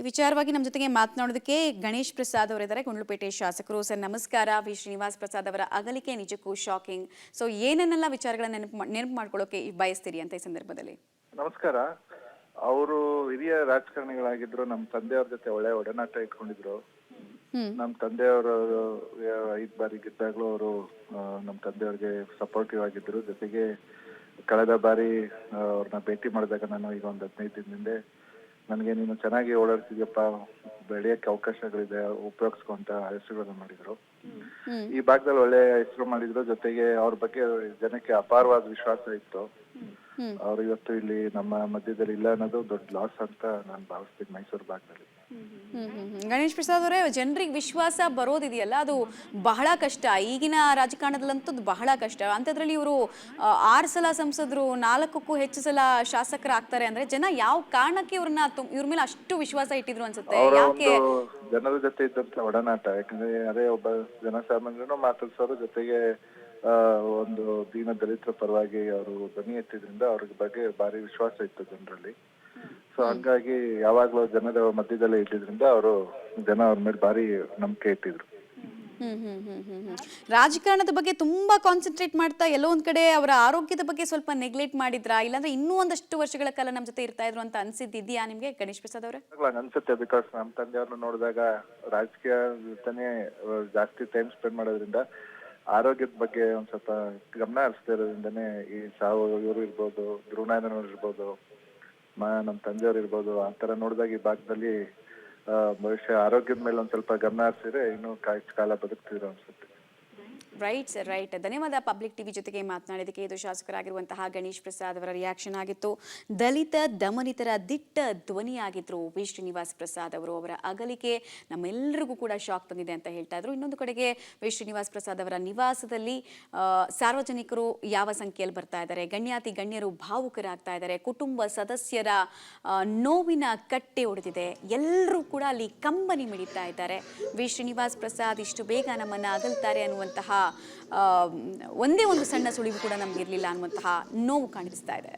ಈ ವಿಚಾರವಾಗಿ ನಮ್ಮ ಜೊತೆಗೆ ಮಾತನಾಡೋದಕ್ಕೆ ಗಣೇಶ್ ಪ್ರಸಾದ್ ಅವರಿದ್ದಾರೆ, ಗುಂಡ್ಲುಪೇಟೆ ಶಾಸಕರು. ಸರ್ ನಮಸ್ಕಾರ. ವಿ ಶ್ರೀನಿವಾಸ್ ಪ್ರಸಾದ್ ಅವರ ಅಗಲಿಕೆ ನಿಜಕ್ಕೂ ಶಾಕಿಂಗ್. ಸೊ ಏನನ್ನೆಲ್ಲ ವಿಚಾರಗಳನ್ನ ನೆನಪು ಮಾಡ್ಕೊಳ್ಳೋಕೆ ಬಯಸ್ತೀರಿ ಅಂತ ಈ ಸಂದರ್ಭದಲ್ಲಿ? ನಮಸ್ಕಾರ. ಅವರು ಹಿರಿಯ ರಾಜಕಾರಣಿಗಳಾಗಿದ್ರು, ನಮ್ಮ ತಂದೆಯವ್ರ ಜೊತೆ ಒಳ್ಳೆ ಒಡನಾಟ ಇಟ್ಕೊಂಡಿದ್ರು. ನಮ್ಮ ತಂದೆಯವರು 5 ಬಾರಿ ಗೆದ್ದಾಗ್ಲೂ ಅವರು ನಮ್ಮ ತಂದೆಯವ್ರಿಗೆ ಸಪೋರ್ಟಿವ್ ಆಗಿದ್ರು. ಜೊತೆಗೆ ಕಳೆದ ಬಾರಿ ಅವ್ರನ್ನ ಭೇಟಿ ಮಾಡಿದಾಗ ನಾನು ಈಗ ಒಂದು 15 ದಿನದಿಂದ ನನಗೆ ನೀನು ಚೆನ್ನಾಗಿ ಓಡಾಡ್ತಿದ್ಯಪ್ಪ, ಬೆಳೆಯಕ್ಕೆ ಅವಕಾಶಗಳಿದೆ, ಉಪಯೋಗಿಸ್ಕೊಂತ ಹೆಸರುಗಳನ್ನ ಮಾಡಿದ್ರು. ಈ ಭಾಗದಲ್ಲಿ ಒಳ್ಳೆ ಹೆಸರು ಮಾಡಿದ್ರು. ಜೊತೆಗೆ ಅವ್ರ ಬಗ್ಗೆ ಜನಕ್ಕೆ ಅಪಾರವಾದ ವಿಶ್ವಾಸ ಇತ್ತು. ಅವ್ರು ಇವತ್ತು ಇಲ್ಲಿ ನಮ್ಮ ಮಧ್ಯದಲ್ಲಿ ಇಲ್ಲ ಅನ್ನೋದು ದೊಡ್ಡ ಲಾಸ್ ಅಂತ ನಾನು ಭಾವಿಸ್ತೀನಿ ಮೈಸೂರು ಭಾಗದಲ್ಲಿ. ಗಣೇಶ್ ಪ್ರಸಾದ್ ಅವರೇ, ಜನರಿಗೆ ವಿಶ್ವಾಸ ಬರೋದಿದೆಯಲ್ಲ, ಅದು ಬಹಳ ಕಷ್ಟ. ಈಗಿನ ರಾಜಕಾರಣದಲ್ಲಂತೂ ಬಹಳ ಕಷ್ಟ. ಅಂಥದ್ರಲ್ಲಿ ಇವರು 6 ಸಲ ಸಂಸದರು, 4ಕ್ಕೂ ಹೆಚ್ಚು ಸಲ ಶಾಸಕರಾಗ್ತಾರೆ ಅಂದ್ರೆ ಜನ ಯಾವ ಕಾರಣಕ್ಕೆ ಇವ್ರ ಮೇಲೆ ಅಷ್ಟು ವಿಶ್ವಾಸ ಇಟ್ಟಿದ್ರು ಅನ್ಸುತ್ತೆ? ಯಾಕೆ? ಜನರ ಜೊತೆ ಇದ್ದಂತ ಒಡನಾಟ, ಯಾಕಂದ್ರೆ ಅದೇ ಒಬ್ಬ ಜನಸಾಮಾನ್ಯರನ್ನು ಮಾತಾಡ್ಸೋರು, ಜೊತೆಗೆ ಒಂದು ದೀನ ದಲಿತರ ಪರವಾಗಿ ಅವರು ಧ್ವನಿ ಎತ್ತಿದ್ರಿಂದ ಅವ್ರ ಬಗ್ಗೆ ಭಾರಿ ವಿಶ್ವಾಸ ಇತ್ತು ಜನರಲ್ಲಿ. ಸೊ ಹಂಗಾಗಿ ಯಾವಾಗ್ಲೂ ಜನರ ಮಧ್ಯದಲ್ಲೇ ಇದ್ದಿದ್ರಿಂದ ಜನ ಅವ್ರ ಮೇಲೆ ಭಾರಿ ನಂಬಿಕೆ ಇಟ್ಟಿದ್ರು. ರಾಜಕಾರಣದ ಬಗ್ಗೆ ತುಂಬಾ ಕಾನ್ಸಂಟ್ರೇಟ್ ಮಾಡ್ತಾ ಎಲ್ಲೋ ಒಂದ್ ಕಡೆ ಅವರ ಆರೋಗ್ಯದ ಬಗ್ಗೆ ಸ್ವಲ್ಪ ನೆಗ್ಲೆಕ್ಟ್ ಮಾಡಿದ್ರಾ, ಇಲ್ಲಾಂದ್ರೆ ಇನ್ನೂ ಒಂದಷ್ಟು ವರ್ಷಗಳ ಕಾಲ ನಮ್ಮ ಜೊತೆ ಇರ್ತಾ ಇದ್ರು ಅಂತ ಅನ್ಸಿದ್ದಿದ್ಯಾ ನಿಮ್ಗೆ ಗಣೇಶ್ ಪ್ರಸಾದ್ ಅವರೇ? ಅನ್ಸುತ್ತೆ. ಬಿಕಾಸ್ ನಮ್ಮ ತಂದೆಯವ್ರನ್ನ ನೋಡಿದಾಗ ರಾಜಕೀಯ ಜೊತೆನೆ ಜಾಸ್ತಿ ಟೈಮ್ ಸ್ಪೆಂಡ್ ಮಾಡೋದ್ರಿಂದ ಆರೋಗ್ಯದ ಬಗ್ಗೆ ಒಂದ್ ಸ್ವಲ್ಪ ಗಮನ ಹರಿಸ್ತಾ ಇರೋದ್ರಿಂದನೇ ಈ ಸಾವು, ಇವರು ಇರ್ಬೋದು, ಧ್ರುವನಾರಾಯಣವ್ರು ಇರ್ಬೋದು, ನಮ್ಮ ತಂದೆಯವ್ರು ಇರ್ಬೋದು, ಆ ತರ ನೋಡಿದಾಗ ಈ ಭಾಗದಲ್ಲಿ ಬಹುಶಃ ಆರೋಗ್ಯದ ಮೇಲೆ ಒಂದ್ ಸ್ವಲ್ಪ ಗಮನ ಹರಿಸಿದ್ರೆ ಇನ್ನೂ ಕಾಲ ಬದುಕ್ತಿದ್ರು ಅನ್ಸುತ್ತೆ. Right sir, right. ಧನ್ಯವಾದ ಪಬ್ಲಿಕ್ ಟಿವಿ ಜೊತೆಗೆ ಮಾತನಾಡಿದಕ್ಕೆ. ಇದು ಶಾಸಕರಾಗಿರುವಂತಹ ಗಣೇಶ್ ಪ್ರಸಾದ್ ಅವರ ರಿಯಾಕ್ಷನ್ ಆಗಿತ್ತು. ದಲಿತ ದಮನಿತರ ದಿಟ್ಟ ಧ್ವನಿಯಾಗಿದ್ರು ವಿ ಶ್ರೀನಿವಾಸ್ ಪ್ರಸಾದ್ ಅವರು. ಅವರ ಅಗಲಿಕೆ ನಮ್ಮೆಲ್ಲರಿಗೂ ಕೂಡ ಶಾಕ್ ತಂದಿದೆ ಅಂತ ಹೇಳ್ತಾ ಇದ್ರು. ಇನ್ನೊಂದು ಕಡೆಗೆ ವಿ ಶ್ರೀನಿವಾಸ್ ಪ್ರಸಾದ್ ಅವರ ನಿವಾಸದಲ್ಲಿ ಸಾರ್ವಜನಿಕರು ಯಾವ ಸಂಖ್ಯೆಯಲ್ಲಿ ಬರ್ತಾ ಇದ್ದಾರೆ, ಗಣ್ಯರು ಭಾವುಕರಾಗ್ತಾ ಇದ್ದಾರೆ, ಕುಟುಂಬ ಸದಸ್ಯರ ನೋವಿನ ಕಟ್ಟೆ ಒಡೆದಿದೆ, ಎಲ್ಲರೂ ಕೂಡ ಅಲ್ಲಿ ಕಂಬನಿ ಮಿಡಿತಾ ಇದ್ದಾರೆ. ವಿ ಶ್ರೀನಿವಾಸ್ ಪ್ರಸಾದ್ ಇಷ್ಟು ಬೇಗ ನಮ್ಮನ್ನ ಅಗಲ್ತಾರೆ ಅನ್ನುವಂತಹ ಒಂದೇ ಒಂದು ಸಣ್ಣ ಸುಳಿವು ಕೂಡ ನಮ್ಗಿರ್ಲಿಲ್ಲ ಅನ್ನುವಂತಹ ನೋವು ಕಾಣಿಸ್ತಾ ಇದೆ.